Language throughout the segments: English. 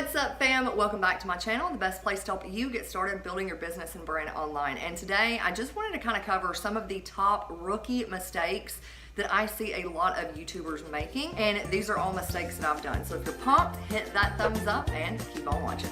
What's up, fam? Welcome back to my channel, the best place to help you get started building your business and brand online. And today I just wanted to kind of cover some of the top rookie mistakes that I see a lot of YouTubers making, and these are all mistakes that I've done. So if you're pumped, hit that thumbs up and keep on watching.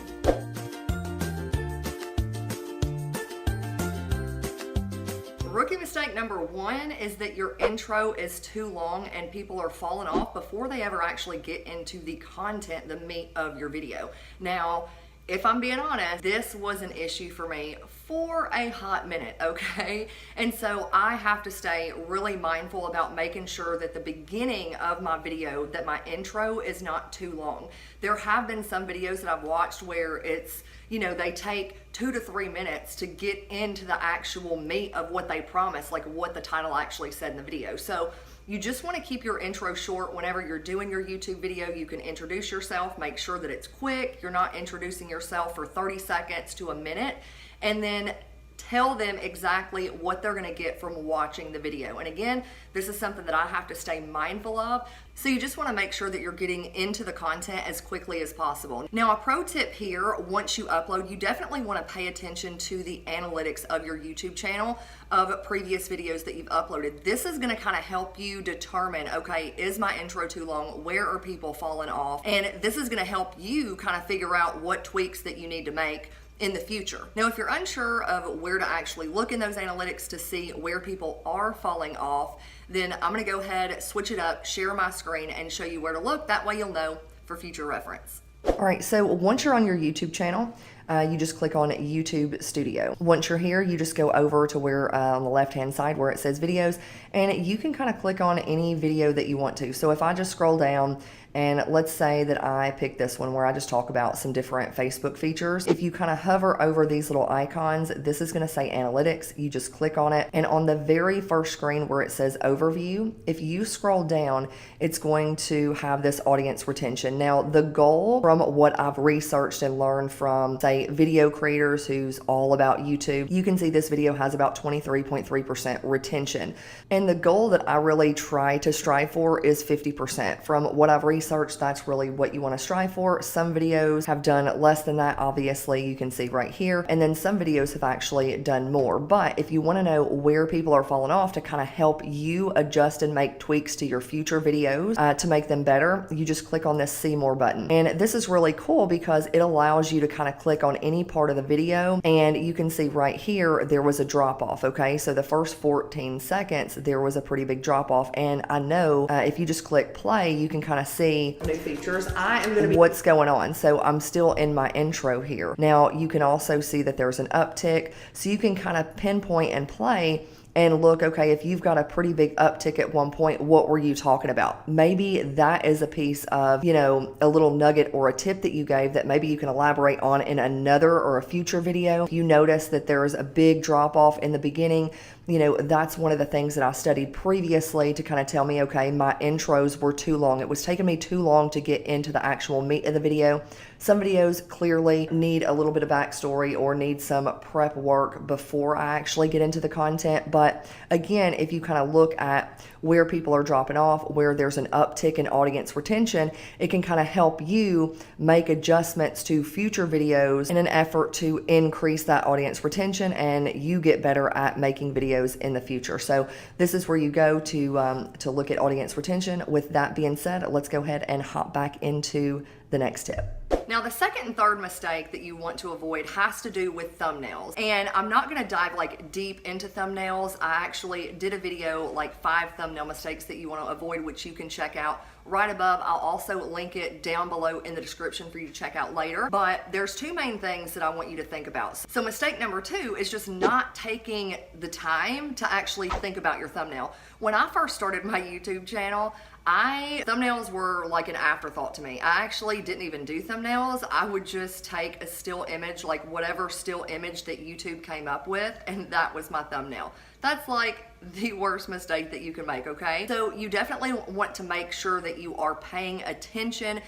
Rookie mistake number one is that your intro is too long and people are falling off before they ever actually get into the content, the meat of your video. Now, if I'm being honest, this was an issue for me for a hot minute, okay? And so I have to stay really mindful about making sure that the beginning of my video, that my intro is not too long. There have been some videos that I've watched where it's, you know, they take 2 to 3 minutes to get into the actual meat of what they promised, like what the title actually said in the video. So you just want to keep your intro short. Whenever you're doing your YouTube video, you can introduce yourself, make sure that it's quick. You're not introducing yourself for 30 seconds to a minute, and then tell them exactly what they're gonna get from watching the video. And again, this is something that I have to stay mindful of. So you just wanna make sure that you're getting into the content as quickly as possible. Now, a pro tip here, once you upload, you definitely wanna pay attention to the analytics of your YouTube channel of previous videos that you've uploaded. This is gonna kind of help you determine, okay, is my intro too long? Where are people falling off? And this is gonna help you kind of figure out what tweaks that you need to make in the future. Now, if you're unsure of where to actually look in those analytics to see where people are falling off, then I'm gonna go ahead, switch it up, share my screen, and show you where to look. That way you'll know for future reference. All right, so once you're on your YouTube channel, you just click on YouTube Studio. Once you're here, you just go over to where on the left-hand side where it says videos, and you can kind of click on any video that you want to. So if I just scroll down, and let's say that I pick this one where I just talk about some different Facebook features. If you kind of hover over these little icons, this is going to say analytics. You just click on it, and on the very first screen where it says overview, if you scroll down, it's going to have this audience retention. Now, the goal from what I've researched and learned from, say, video creators who's all about YouTube, you can see this video has about 23.3% retention. And the goal that I really try to strive for is 50%. From what I've researched, that's really what you want to strive for. Some videos have done less than that, obviously, you can see right here, and then some videos have actually done more. But if you want to know where people are falling off to kind of help you adjust and make tweaks to your future videos to make them better, you just click on this see more button. And this is really cool because it allows you to kind of click on any part of the video, and you can see right here there was a drop off. Okay, so the first 14 seconds there was a pretty big drop off, and I know if you just click play, you can kind of see new features. I am going to be what's going on. So I'm still in my intro here. Now you can also see that there's an uptick, so you can kind of pinpoint and play and look, okay, if you've got a pretty big uptick at one point, what were you talking about? Maybe that is a piece of, you know, a little nugget or a tip that you gave that maybe you can elaborate on in another or a future video. If you notice that there's a big drop off in the beginning, you know, that's one of the things that I studied previously to kind of tell me, okay, my intros were too long. It was taking me too long to get into the actual meat of the video. Some videos clearly need a little bit of backstory or need some prep work before I actually get into the content. But again, if you kind of look at where people are dropping off, where there's an uptick in audience retention, it can kind of help you make adjustments to future videos in an effort to increase that audience retention and you get better at making videos in the future. So this is where you go to look at audience retention. With that being said, let's go ahead and hop back into the next tip. Now, the second and third mistake that you want to avoid has to do with thumbnails. And I'm not gonna dive like deep into thumbnails. I actually did a video like 5 thumbnail mistakes that you wanna avoid, which you can check out right above. I'll also link it down below in the description for you to check out later. But there's 2 main things that I want you to think about. So mistake number 2 is just not taking the time to actually think about your thumbnail. When I first started my YouTube channel, thumbnails were like an afterthought to me. I actually didn't even do thumbnails. I would just take a still image, like whatever still image that YouTube came up with, and that was my thumbnail. That's like the worst mistake that you can make, okay? So you definitely want to make sure that you are paying attention,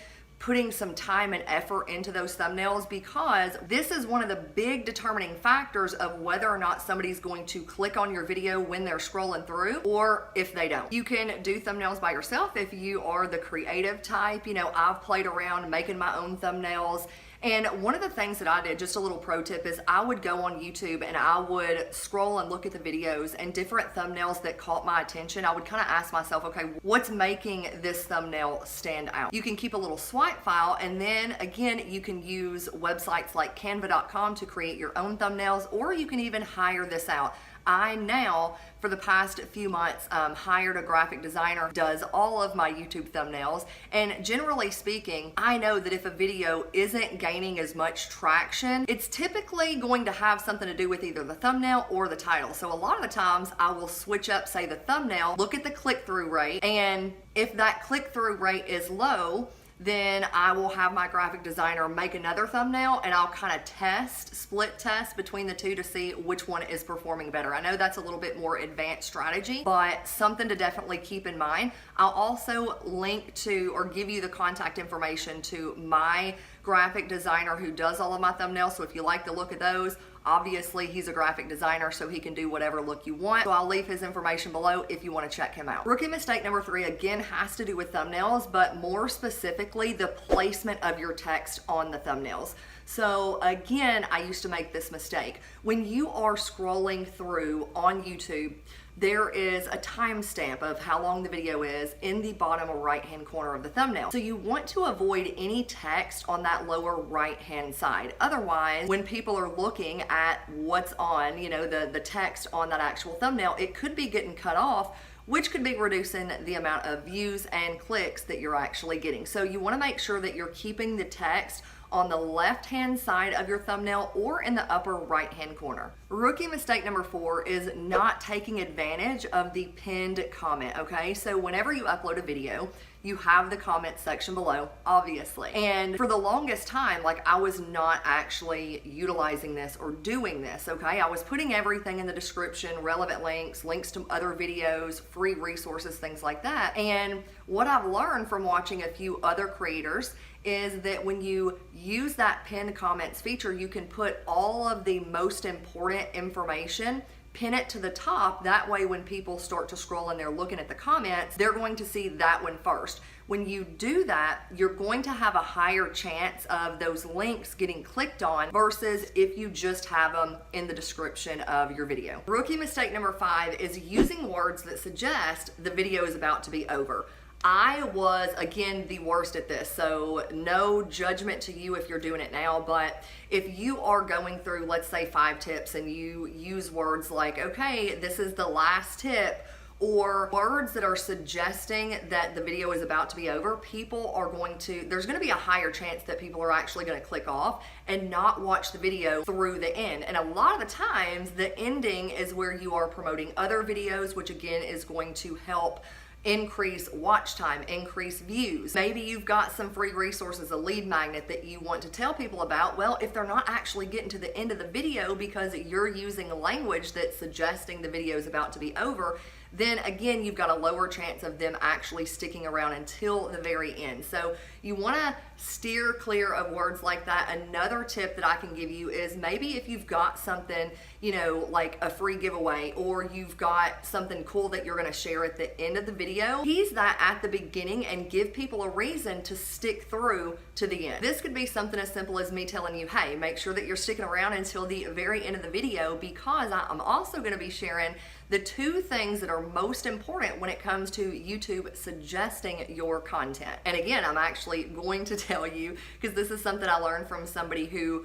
putting some time and effort into those thumbnails, because this is one of the big determining factors of whether or not somebody's going to click on your video when they're scrolling through, or if they don't. You can do thumbnails by yourself if you are the creative type. You know, I've played around making my own thumbnails. And one of the things that I did, just a little pro tip, is I would go on YouTube and I would scroll and look at the videos, and different thumbnails that caught my attention, I would kind of ask myself, okay, what's making this thumbnail stand out? You can keep a little swipe file, and then again, you can use websites like canva.com to create your own thumbnails, or you can even hire this out. I now, for the past few months, hired a graphic designer who does all of my YouTube thumbnails. And generally speaking, I know that if a video isn't gaining as much traction, it's typically going to have something to do with either the thumbnail or the title. So a lot of the times I will switch up, say, the thumbnail, look at the click-through rate, and if that click-through rate is low, then I will have my graphic designer make another thumbnail, and I'll kind of split test between the two to see which one is performing better. I know that's a little bit more advanced strategy, but something to definitely keep in mind. I'll also link to, or give you the contact information to, my graphic designer who does all of my thumbnails. So if you like the look of those, obviously he's a graphic designer, so he can do whatever look you want. So I'll leave his information below if you want to check him out. Rookie mistake number 3, again, has to do with thumbnails, but more specifically the placement of your text on the thumbnails. So again, I used to make this mistake. When you are scrolling through on YouTube, there is a timestamp of how long the video is in the bottom right hand corner of the thumbnail. So you want to avoid any text on that lower right hand side. Otherwise, when people are looking at what's on, you know, the text on that actual thumbnail, it could be getting cut off, which could be reducing the amount of views and clicks that you're actually getting. So you want to make sure that you're keeping the text on the left hand side of your thumbnail or in the upper right hand corner. Rookie mistake number 4 is not taking advantage of the pinned comment, okay? So whenever you upload a video, you have the comment section below, obviously. And for the longest time, like, I was not actually utilizing this or doing this, okay? I was putting everything in the description, relevant links, links to other videos, free resources, things like that. And what I've learned from watching a few other creators is that when you use that pinned comments feature, you can put all of the most important information, pin it to the top. That way when people start to scroll and they're looking at the comments, they're going to see that one first. When you do that, you're going to have a higher chance of those links getting clicked on versus if you just have them in the description of your video. Rookie mistake number 5 is using words that suggest the video is about to be over. I was, again, the worst at this, so no judgment to you if you're doing it now, but if you are going through, let's say, 5 tips and you use words like, okay, this is the last tip, or words that are suggesting that the video is about to be over, people are going to, there's going to be a higher chance that people are actually going to click off and not watch the video through the end. And a lot of the times, the ending is where you are promoting other videos, which again is going to help increase watch time, increase views. Maybe you've got some free resources, a lead magnet that you want to tell people about. Well, if they're not actually getting to the end of the video because you're using a language that's suggesting the video is about to be over, then again, you've got a lower chance of them actually sticking around until the very end. So you want to steer clear of words like that. Another tip that I can give you is maybe if you've got something, you know, like a free giveaway, or you've got something cool that you're going to share at the end of the video, tease that at the beginning and give people a reason to stick through to the end. This could be something as simple as me telling you, hey, make sure that you're sticking around until the very end of the video, because I'm also going to be sharing the 2 things that are most important when it comes to YouTube suggesting your content. And again, I'm actually going to tell you, because this is something I learned from somebody who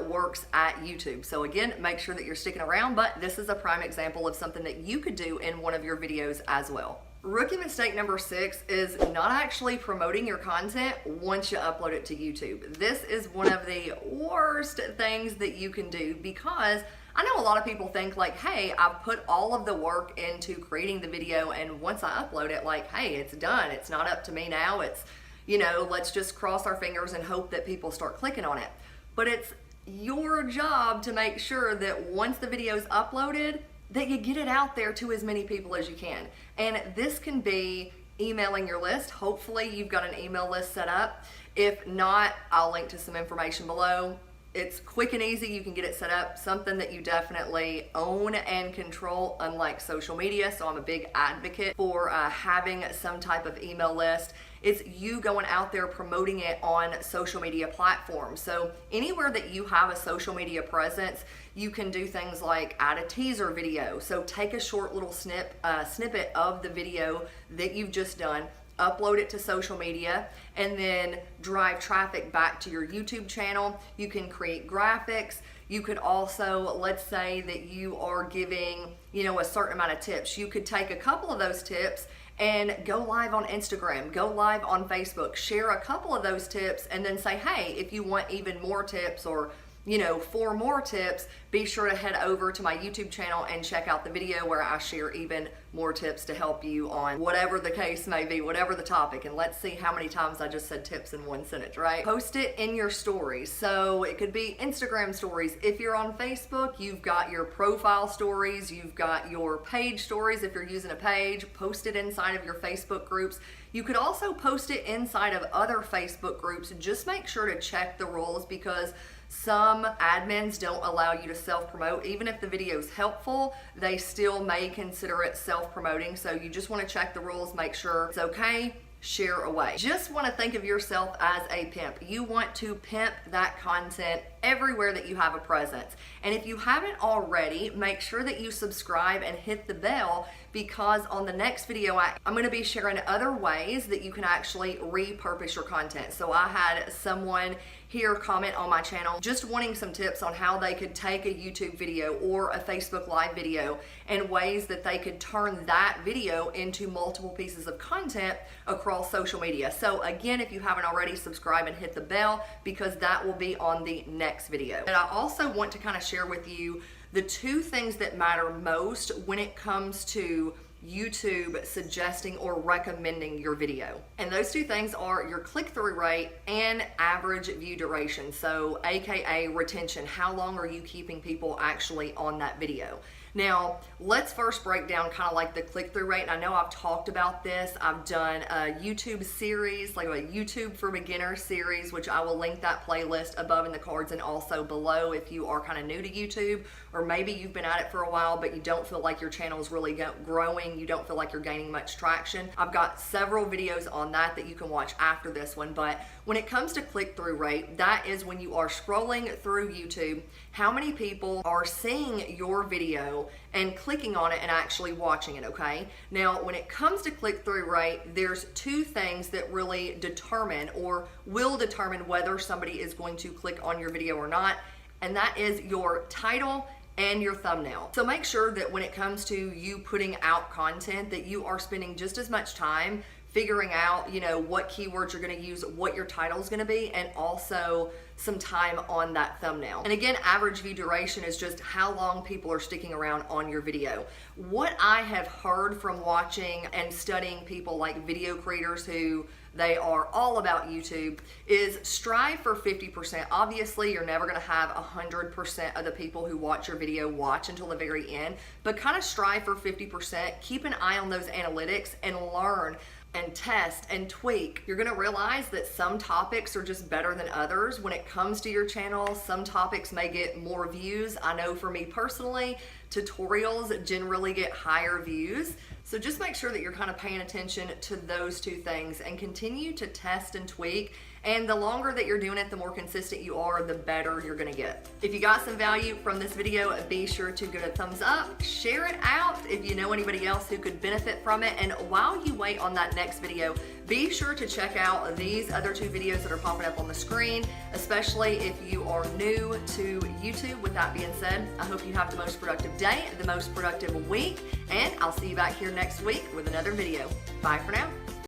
works at YouTube. So again, make sure that you're sticking around, but this is a prime example of something that you could do in one of your videos as well. Rookie mistake number 6 is not actually promoting your content once you upload it to YouTube. This is one of the worst things that you can do, because I know a lot of people think like, hey, I've put all of the work into creating the video, and once I upload it, like, hey, it's done. It's not up to me now. It's, you know, let's just cross our fingers and hope that people start clicking on it. But it's your job to make sure that once the video is uploaded, that you get it out there to as many people as you can. And this can be emailing your list. Hopefully you've got an email list set up. If not, I'll link to some information below. It's quick and easy. You can get it set up, something that you definitely own and control, unlike social media. So I'm a big advocate for having some type of email list. It's you going out there promoting it on social media platforms. So anywhere that you have a social media presence, you can do things like add a teaser video. So take a short little snippet of the video that you've just done, upload it to social media, and then drive traffic back to your YouTube channel. You can create graphics. You could also, let's say that you are giving, a certain amount of tips. You could take a couple of those tips and go live on Instagram, go live on Facebook, share a couple of those tips, and then say, hey, if you want even more tips or 4 more tips, be sure to head over to my YouTube channel and check out the video where I share even more tips to help you on whatever the case may be, whatever the topic. And let's see how many times I just said tips in one sentence, right? Post it in your stories. So it could be Instagram stories. If you're on Facebook, you've got your profile stories, you've got your page stories. If you're using a page, post it inside of your Facebook groups. You could also post it inside of other Facebook groups. Just make sure to check the rules, because some admins don't allow you to self-promote. Even if the video is helpful, they still may consider it self-promoting. So you just want to check the rules, make sure it's okay, share away. Just want to think of yourself as a pimp. You want to pimp that content everywhere that you have a presence. And if you haven't already, make sure that you subscribe and hit the bell, because on the next video, I'm going to be sharing other ways that you can actually repurpose your content. So I had someone here comment on my channel just wanting some tips on how they could take a YouTube video or a Facebook Live video and ways that they could turn that video into multiple pieces of content across social media. So again, if you haven't already, subscribe and hit the bell, because that will be on the next video. And I also want to kind of share with you the 2 things that matter most when it comes to YouTube suggesting or recommending your video. And those 2 things are your click-through rate and average view duration. So AKA retention. How long are you keeping people actually on that video? Now, let's first break down kind of like the click-through rate. And I know I've talked about this. I've done a YouTube series, like a YouTube for Beginners series, which I will link that playlist above in the cards and also below if you are kind of new to YouTube, or maybe you've been at it for a while, but you don't feel like your channel is really growing. You don't feel like you're gaining much traction. I've got several videos on that you can watch after this one. But when it comes to click-through rate, that is when you are scrolling through YouTube, how many people are seeing your video and clicking on it and actually watching it, okay? Now, when it comes to click-through rate, there's 2 things that really determine or will determine whether somebody is going to click on your video or not, and that is your title and your thumbnail. So make sure that when it comes to you putting out content, that you are spending just as much time figuring out, what keywords you're going to use, what your title is going to be, and also some time on that thumbnail. And again, average view duration is just how long people are sticking around on your video. What I have heard from watching and studying people like video creators who they are all about YouTube is strive for 50%. Obviously, you're never going to have 100% of the people who watch your video watch until the very end, but kind of strive for 50%. Keep an eye on those analytics and learn and test and tweak. You're gonna realize that some topics are just better than others. When it comes to your channel, some topics may get more views. I know for me personally, tutorials generally get higher views. So just make sure that you're kind of paying attention to those 2 things and continue to test and tweak. And the longer that you're doing it, the more consistent you are, the better you're gonna get. If you got some value from this video, be sure to give it a thumbs up, share it out if you know anybody else who could benefit from it. And while you wait on that next video, be sure to check out these other 2 videos that are popping up on the screen, especially if you are new to YouTube. With that being said, I hope you have the most productive day, the most productive week, and I'll see you back here next week with another video. Bye for now.